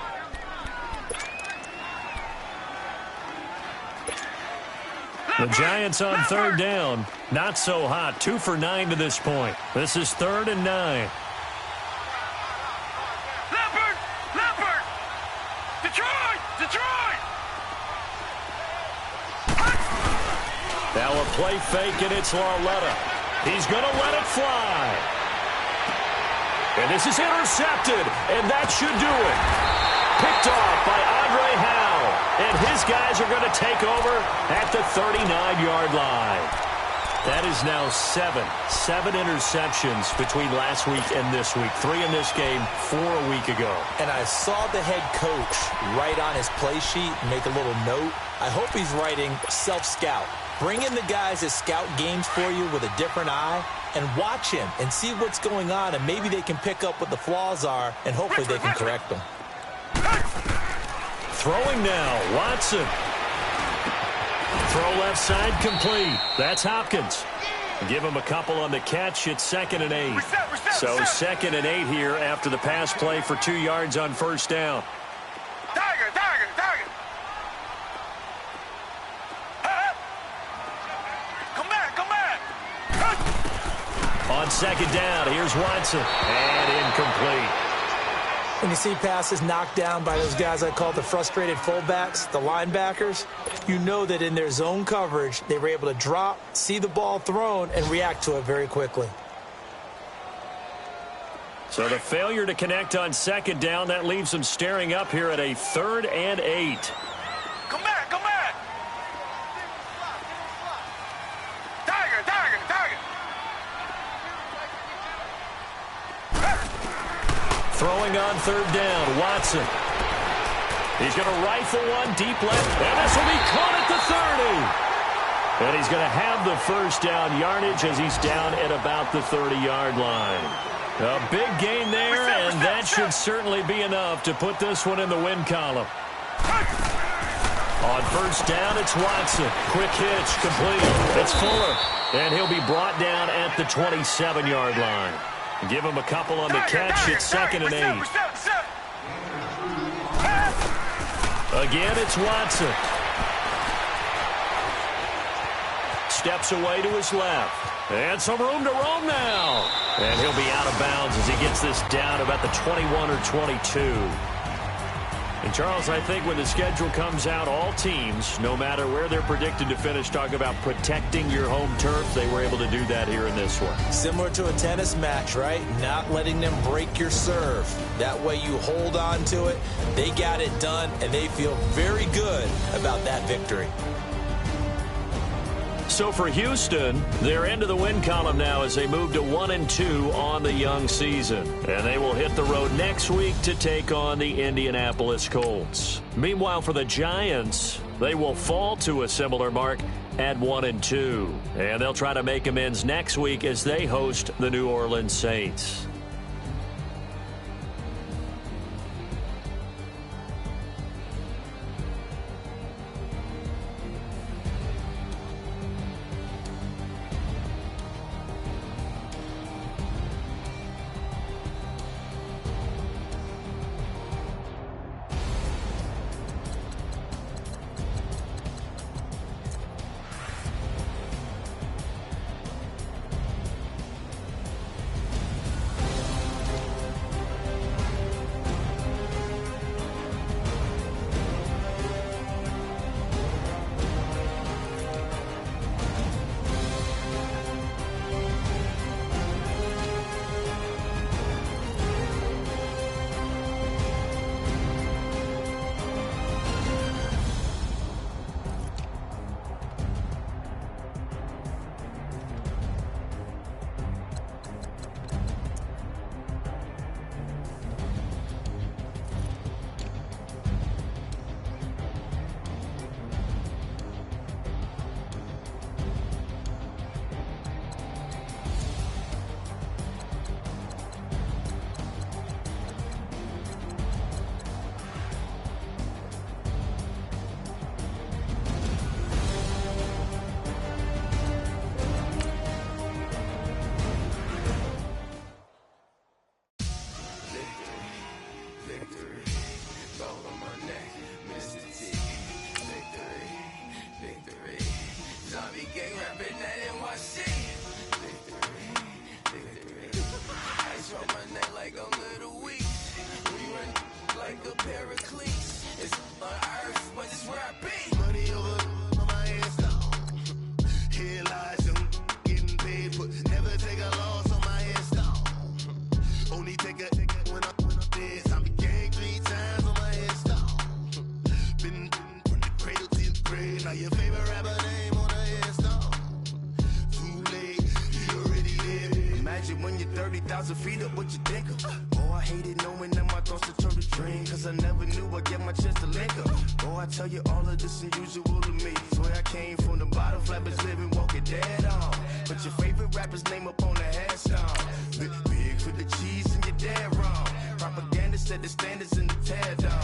The Giants on third down. Not so hot. 2 for 9 to this point. This is 3rd and 9. Leopard! Detroit! Now a play fake, and it's Lauletta. He's going to let it fly. And this is intercepted, and that should do it. Picked off by Andre Howe, and his guys are going to take over at the 39-yard line. That is now 7 interceptions between last week and this week. 3 in this game, 4 a week ago. And I saw the head coach write on his play sheet, make a little note. I hope he's writing self-scout. Bring in the guys that scout games for you with a different eye and watch him and see what's going on, and maybe they can pick up what the flaws are, and hopefully they can correct them. Throwing now, Watson. Throw left side complete. That's Hopkins. Give him a couple on the catch. It's 2nd and 8. So 2nd and 8 here after the pass play for 2 yards on first down. Tiger! Come back! On 2nd down, here's Watson. And incomplete. When you see passes knocked down by those guys I call the frustrated fullbacks, the linebackers, you know that in their zone coverage, they were able to drop, see the ball thrown, and react to it very quickly. So the failure to connect on 2nd down, that leaves them staring up here at a 3rd and 8. Come back! Tiger! Throwing on 3rd down, Watson. He's going to rifle one deep left, and this will be caught at the 30. And he's going to have the first down yardage as he's down at about the 30-yard line. A big gain there, and that should certainly be enough to put this one in the win column. On first down, it's Watson. Quick hitch, complete. It's Fuller, and he'll be brought down at the 27-yard line. Give him a couple on the catch. It's 2nd and 8. Again, it's Watson. Steps away to his left. And some room to roam now. And he'll be out of bounds as he gets this down about the 21 or 22. And, Charles, I think when the schedule comes out, all teams, no matter where they're predicted to finish, talk about protecting your home turf. They were able to do that here in this one. Similar to a tennis match, right? Not letting them break your serve. That way you hold on to it. They got it done, and they feel very good about that victory. So for Houston, they're into the win column now as they move to 1-2 on the young season. And they will hit the road next week to take on the Indianapolis Colts. Meanwhile, for the Giants, they will fall to a similar mark at 1-2. And they'll try to make amends next week as they host the New Orleans Saints. spray. Now your favorite rapper name on a headstone. Too late, you already live. Imagine when you're 30,000 feet up, what you think of? Oh, I hated knowing that my thoughts would turn to dream, cause I never knew I'd get my chance to link up. Oh, I tell you all of this unusual to me. Swear I came from the bottom, flappers living, walking dead on. Put your favorite rapper's name up on the headstone. Big for the cheese and you're dead wrong. Propaganda set the standards in the tear down.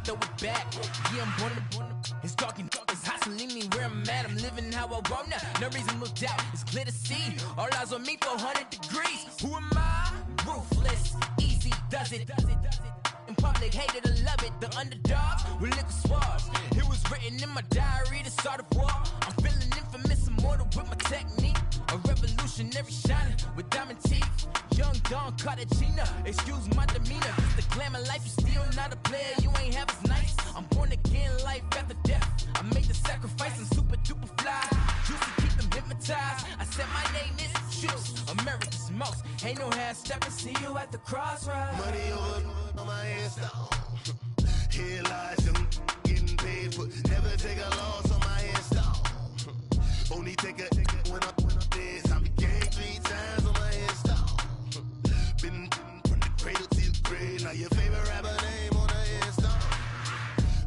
Throw it back, yeah, I'm born to. It's dark, it's hot, so leave me where I'm at. I'm living how I want now. No reason to doubt, it's clear to see. All eyes on me for 100 degrees. Who am I? Ruthless, easy, does it. In public, hate it or love it. The underdogs with liquor swabs. It was written in my diary to start a war. I'm feeling infamous, immortal with my technique. A revolutionary shining with diamond teeth. Young Don Cartagena, excuse my demeanor. It's the glamour life, you still not a player. You ain't half as nice. I'm born again, life after death. I made the sacrifice, I'm super duper fly. Juicy, keep them hypnotized. I said my name is Juice, America's most. Ain't no half stepping, see you at the crossroads. Money over on my headstone. Here lies them getting paid for. Never take a loss on my headstone. Only take a when I'm dead. I became 3 times on my headstone. Been from the cradle to the grave. Now your favorite rapper name on a headstone.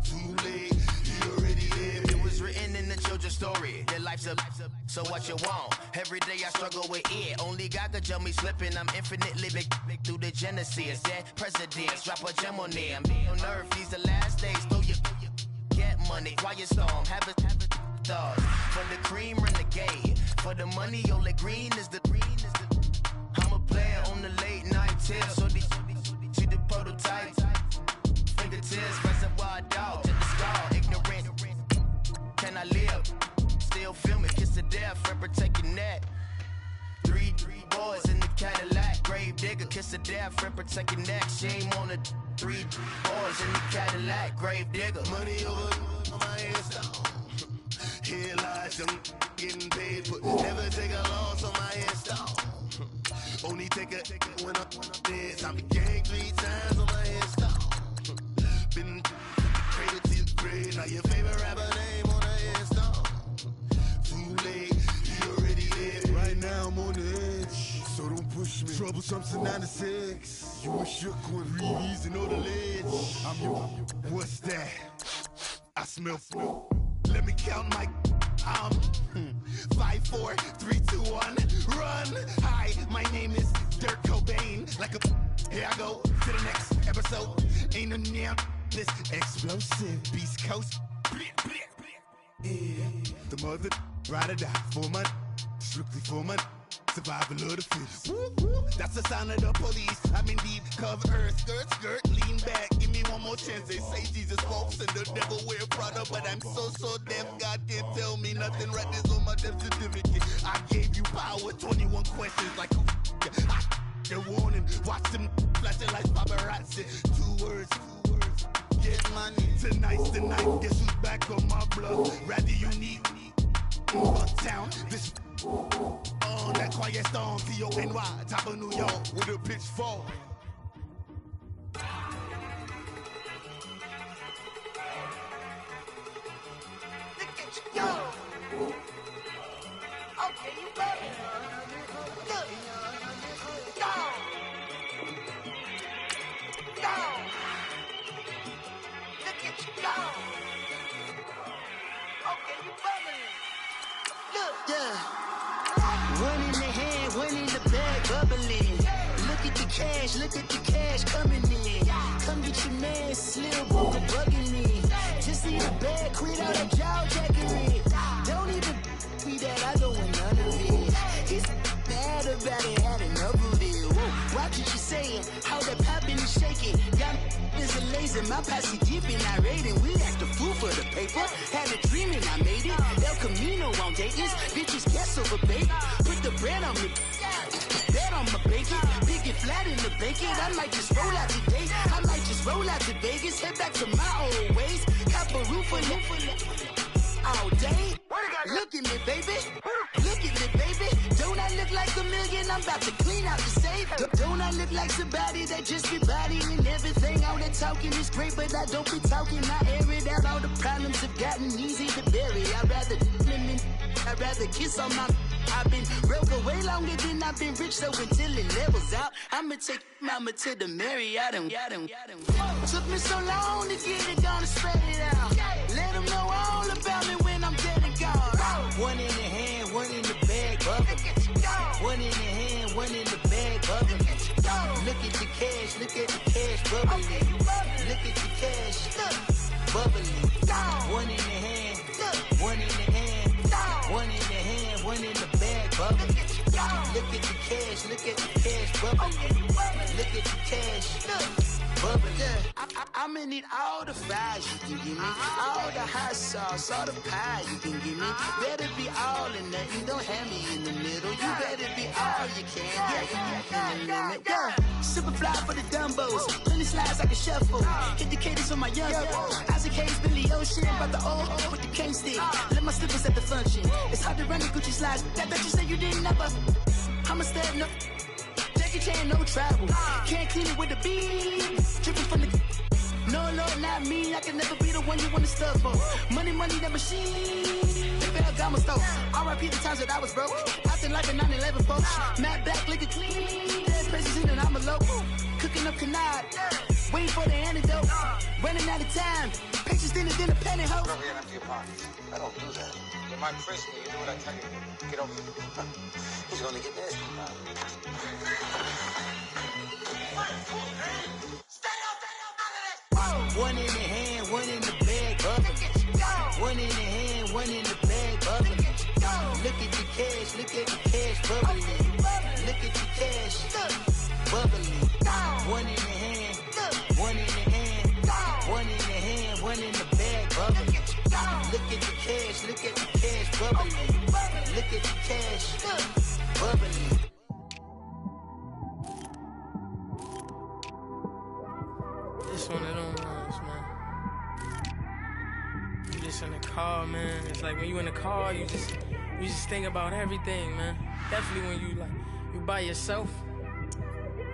Too late, you already lived. It was written in the children's story. Your life's a so what you want. Every day I struggle with it. Only God could jump me slipping. I'm infinitely big through the genesis. Dead presidents, drop a gem on them. On earth, these the last days. Throw your get money, quiet storm. Have a thoughts. For the cream, renegade. For the money, only green is the. I'm a player on the late night tips. So these see the prototypes. Fingertips, reservoir dog to the skull. Ignorant. Can I live? Still feel me, kiss to death, and protect your neck. 3 boys in the Cadillac, grave digger, kiss to death, and protect your neck. Shame on the 3 boys in the Cadillac, grave digger. Money over on my headstone. Here lies them getting paid for. Never take a loss on my headstone. Only take a when I'm dead. I became 3 times on my headstone. Been cradle to the grave. Now your favorite rapper name on a headstone. Too late, you already lived. Right now I'm on the edge, so don't push me. Troublesome to 9 to 6. You a shook one, reason on the ledge. I'm your. What's that? I smell flu. Let me count my. 5, 4, 3, 2, 1, run. Hi, my name is Dirk Cobain. Like a. Here I go to the next episode. Ain't no damn this explosive Beast Coast. Yeah. The mother ride or die for my strictly for my survival of the fittest. That's the sign of the police. I'm in deep cover earth, skirt, lean back. Give me one more chance. They say Jesus walks and the devil wear Prada, but I'm so deaf. God can't tell me nothing. Right this on my death certificate. I gave you power. 21 questions like they're warning. Watch them flashing like paparazzi. 2 words. Get money. Tonight's the night. Guess who's back on my block? Rather unique. Bucktown. This on that quiet storm. T-O-N-Y. Top of New York with a pitchfork. Look at you go. Okay, you ready? Look. Go. Go. Look at you go. Okay, you bubbling. Look. Yeah. One in the hand, one in the bag, bubbling. Look at the cash coming in. Come get your man, Slim Booker bugging me. Just see the bag, quit out the jaw jackery. Don't even me that I don't want none of it. He's bad about it, had enough of it. Whoa. Watch what you saying, how that poppin' and shaking. Got is a lazy, my posse deep and irate. We act a fool for the paper. Had a dream and I made it. El Camino on Dayton's, bitches guess over baby. Put the bread on me, bet on my bacon. Big it flat in the bacon. I might just roll out today. I might just roll out to Vegas. Head back to my old ways. Cop a roof for all day. Look at me, baby. Look at me, baby. Don't I look like a million? I'm about to clean out the safe. Don't I look like somebody that just be bodying everything? All that talking is great, but I don't be talking. I air it out. All the problems have gotten easy to bury. I'd rather kiss on my. I've been broke way longer than I've been rich, so until it levels out, I'ma take mama to the Marriott. Took me so long to get it, gonna spread it out. Let them know all about me when I'm dead and gone. One in the hand, one in the bag, bubbling. One in the hand, one in the bag, bubbling. Look at the cash, look at the cash, bubbling. Look at the cash, bubbling. One in the hand, one in the hand, one in the hand, one in the bag, bubbling. Look at the cash, look at the cash, bubbling. Look at the cash, bubbling. I'ma need all the fries you can give me, all the hot sauce, all the pie you can give me. Better be all in nothing, don't have me in the middle. You better be all you can, yeah. Super fly for the Dumbos, plenty slides I can shuffle. Hit the cadence on my young Isaac Hayes, Billy Ocean, about the old with the cane stick. Let my slippers at the function. It's hard to run the Gucci slides. That you say you didn't never. I'm a step no. Jackie Chan, no travel. Can't clean it with the beat. Dripping from the. No, Lord, not me. I can never be the one you wanna stuff for. Money, that machine. They fell down my stove. R.I.P. the times that I was broke. Acting like a 9/11 folks. Matte black, liquor clean. Dead presses in and I'm a local. Cooking up canard. Waiting for the antidote. Running out of time. Patience thinner than a penny hoe. Over here and empty your pockets. I don't do that. You might frisk me. You do what I tell you. Get over here. He's gonna get nasty. One in the hand, one in the bag, bubbling. One in the hand, one in the bag, bubbling. Look at the cash, look at the cash, bubbling. Look at the cash, bubbling. One in the hand, one in the hand, one in the hand, one in the bag, bubbling. Look at the cash, look at the cash, bubbling. Look at the cash, bubbling. It's one of them ones, man. You just in the car, man. It's like when you in the car, you just think about everything, man. Definitely when you by yourself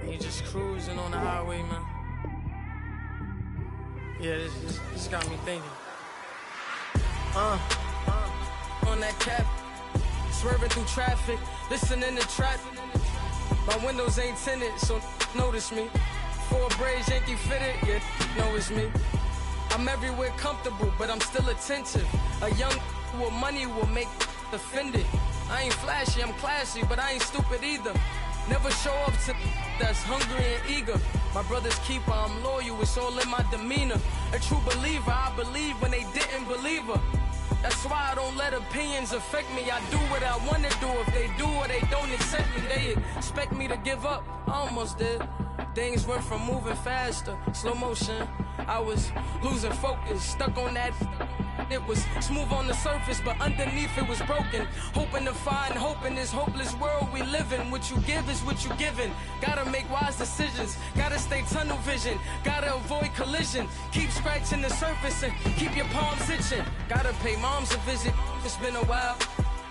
and you just cruising on the highway, man. Yeah, this got me thinking. On that cap, swerving through traffic, listening to trap. My windows ain't tinted, so notice me. 4 braids, Yankee fitted, yeah, know it's me. I'm everywhere comfortable, but I'm still attentive. A young with money will make offended. I ain't flashy, I'm classy, but I ain't stupid either. Never show up to that's hungry and eager. My brother's keeper, I'm loyal, it's all in my demeanor. A true believer, I believe when they didn't believe her. That's why I don't let opinions affect me. I do what I want to do. If they do or they don't accept me, they expect me to give up. I almost did. Things went from moving faster, slow motion. I was losing focus, stuck on that. It was smooth on the surface, but underneath it was broken. Hoping to find hope in this hopeless world we live in. What you give is what you given. Gotta make wise decisions. Gotta stay tunnel vision. Gotta avoid collision. Keep scratching the surface and keep your palms itching. Gotta pay moms a visit. It's been a while.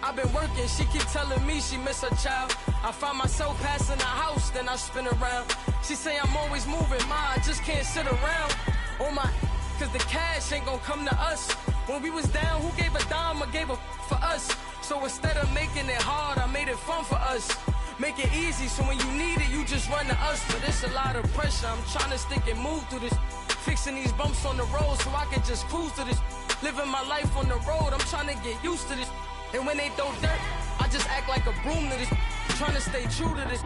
I've been working, she keep telling me she miss her child. I find myself passing the house, then I spin around. She say I'm always moving, I just can't sit around. Oh my, cause the cash ain't gonna come to us. When we was down, who gave a dime or gave a for us? So instead of making it hard, I made it fun for us. Make it easy, so when you need it, you just run to us. But it's a lot of pressure, I'm trying to stick and move through this. Fixing these bumps on the road so I can just cruise to this. Living my life on the road, I'm trying to get used to this. And when they throw dirt, I just act like a broom to this. Trying to stay true to this.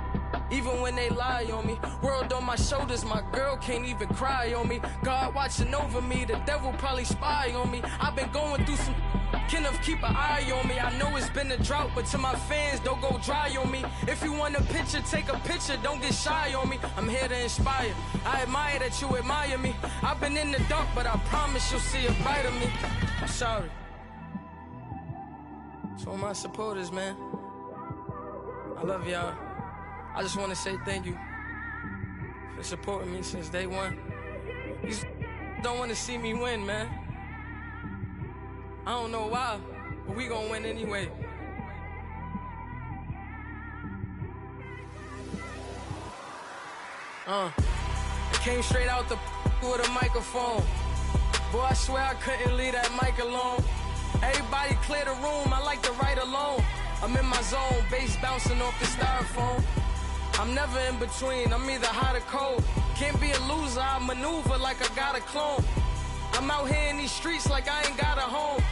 Even when they lie on me. World on my shoulders, my girl can't even cry on me. God watching over me, the devil probably spy on me. I've been going through some. Kenneth, keep an eye on me. I know it's been a drought, but to my fans, don't go dry on me. If you want a picture, take a picture, don't get shy on me. I'm here to inspire. I admire that you admire me. I've been in the dark, but I promise you'll see a brighter me. I'm sorry. To all my supporters, man, I love y'all. I just want to say thank you for supporting me since day one. You don't want to see me win, man. I don't know why, but we gonna win anyway. I came straight out the with a microphone. Boy, I swear I couldn't leave that mic alone. Everybody clear the room, I like to write alone. I'm in my zone, bass bouncing off the styrofoam. I'm never in between, I'm either hot or cold. Can't be a loser, I maneuver like I got a clone. I'm out here in these streets like I ain't got a home.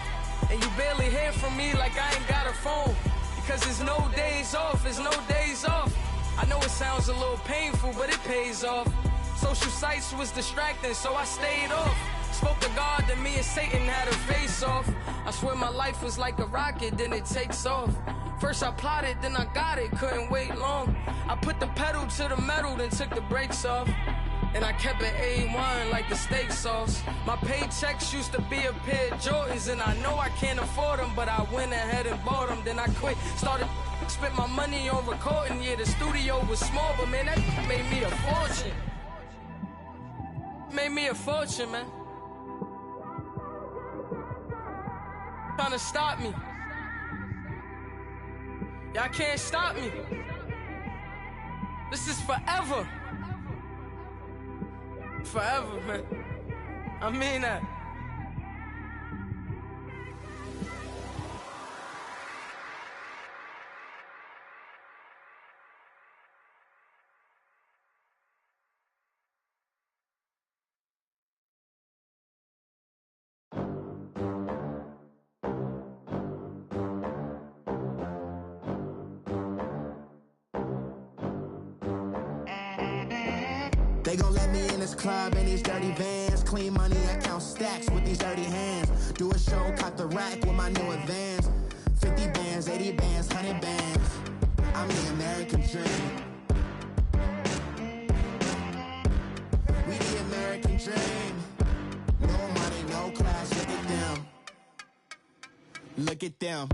And you barely hear from me like I ain't got a phone. Because there's no days off, there's no days off. I know it sounds a little painful, but it pays off. Social sites was distracting, so I stayed off. Spoke to God, then me and Satan had a face off. I swear my life was like a rocket, then it takes off. First I plotted, then I got it, couldn't wait long. I put the pedal to the metal, then took the brakes off. And I kept it A1 like the steak sauce. My paychecks used to be a pair of Jordans, and I know I can't afford them, but I went ahead and bought them. Then I quit, started spent my money on recording. Yeah, the studio was small, but man, that made me a fortune. Made me a fortune, man. Trying to stop me. Y'all can't stop me. This is forever. Forever, man. I mean that. They gon' let me in this club in these dirty vans. Clean money, I count stacks with these dirty hands. Do a show, caught the rack with my new advance. 50 bands, 80 bands, 100 bands. I'm the American dream. We the American dream. No money, no class, look at them. Look at them,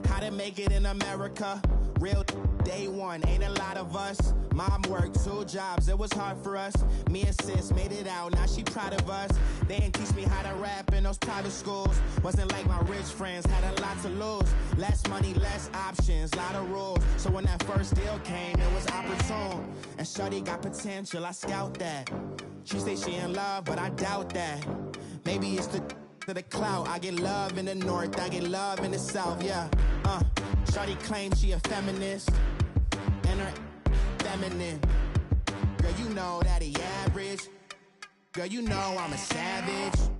how to make it in America. Real day one, ain't a lot of us. Mom worked 2 jobs, it was hard for us. Me and sis made it out, now she proud of us. They didn't teach me how to rap in those private schools. Wasn't like my rich friends, had a lot to lose. Less money, less options, lot of rules. So when that first deal came, it was opportune. And shorty got potential, I scout that. She say she in love, but I doubt that. Maybe it's the clout. I get love in the north, I get love in the south, yeah. Shorty claims she a feminist, and her feminine. Girl, you know that he average. Girl, you know I'm a savage.